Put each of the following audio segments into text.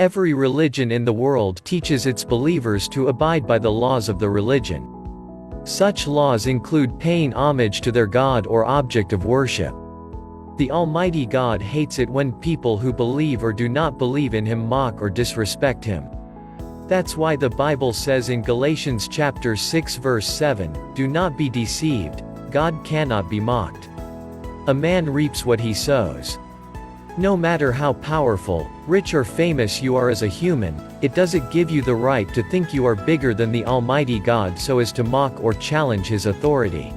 Every religion in the world teaches its believers to abide by the laws of the religion. Such laws include paying homage to their God or object of worship. The Almighty God hates it when people who believe or do not believe in Him mock or disrespect Him. That's why the Bible says in Galatians chapter 6 verse 7, "Do not be deceived, God cannot be mocked. A man reaps what he sows." No matter how powerful, rich or famous you are as a human, it doesn't give you the right to think you are bigger than the Almighty God so as to mock or challenge His authority.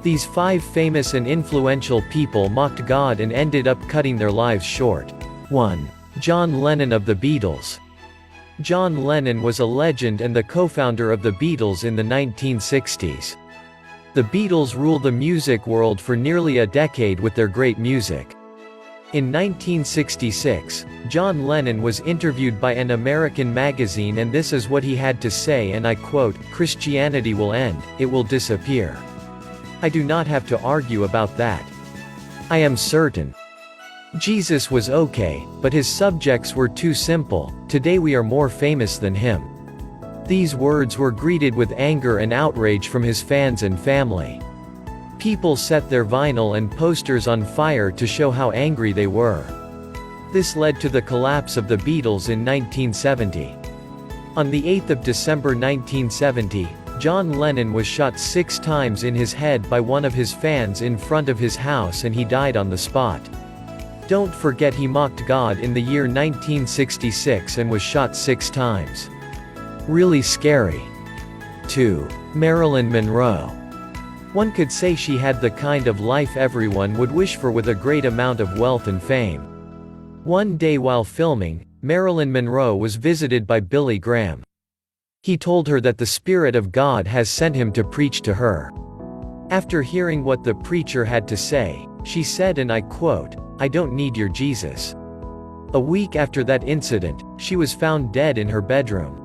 These 5 famous and influential people mocked God and ended up cutting their lives short. 1. John Lennon of the Beatles. John Lennon was a legend and the co-founder of the Beatles in the 1960s. The Beatles ruled the music world for nearly a decade with their great music. In 1966, John Lennon was interviewed by an American magazine and this is what he had to say, and I quote, "Christianity will end, it will disappear. I do not have to argue about that. I am certain. Jesus was okay, but his subjects were too simple. Today we are more famous than him." These words were greeted with anger and outrage from his fans and family. People set their vinyl and posters on fire to show how angry they were. This led to the collapse of the Beatles in 1970. On the 8th of December 1970, John Lennon was shot 6 times in his head by one of his fans in front of his house and he died on the spot. Don't forget he mocked God in the year 1966 and was shot 6 times. Really scary. 2. Marilyn Monroe. One could say she had the kind of life everyone would wish for with a great amount of wealth and fame. One day while filming, Marilyn Monroe was visited by Billy Graham. He told her that the Spirit of God has sent him to preach to her. After hearing what the preacher had to say, she said, and I quote, "I don't need your Jesus." A week after that incident, she was found dead in her bedroom.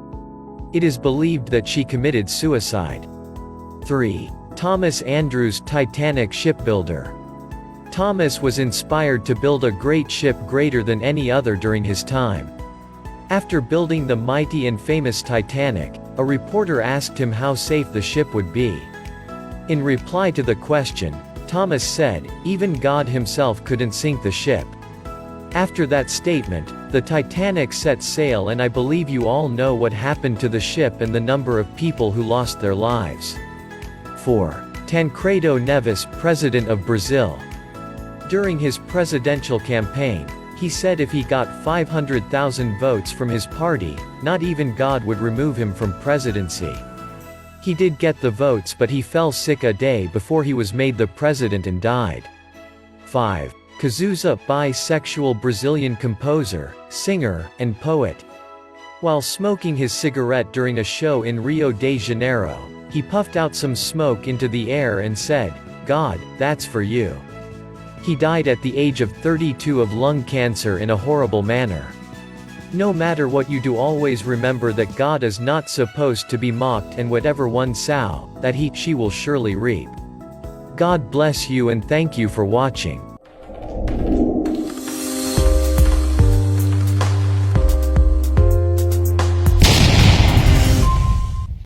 It is believed that she committed suicide. 3. Thomas Andrews, Titanic shipbuilder. Thomas was inspired to build a great ship greater than any other during his time. After building the mighty and famous Titanic, a reporter asked him how safe the ship would be. In reply to the question, Thomas said, "Even God himself couldn't sink the ship." After that statement, the Titanic set sail, and I believe you all know what happened to the ship and the number of people who lost their lives. 4. Tancredo Neves, President of Brazil. During his presidential campaign, he said if he got 500,000 votes from his party, not even God would remove him from presidency. He did get the votes, but he fell sick a day before he was made the president and died. 5. Cazuza, bisexual Brazilian composer, singer, and poet. While smoking his cigarette during a show in Rio de Janeiro, he puffed out some smoke into the air and said, "God, that's for you." He died at the age of 32 of lung cancer in a horrible manner. No matter what you do, always remember that God is not supposed to be mocked, and whatever one sow, that she will surely reap. God bless you and thank you for watching.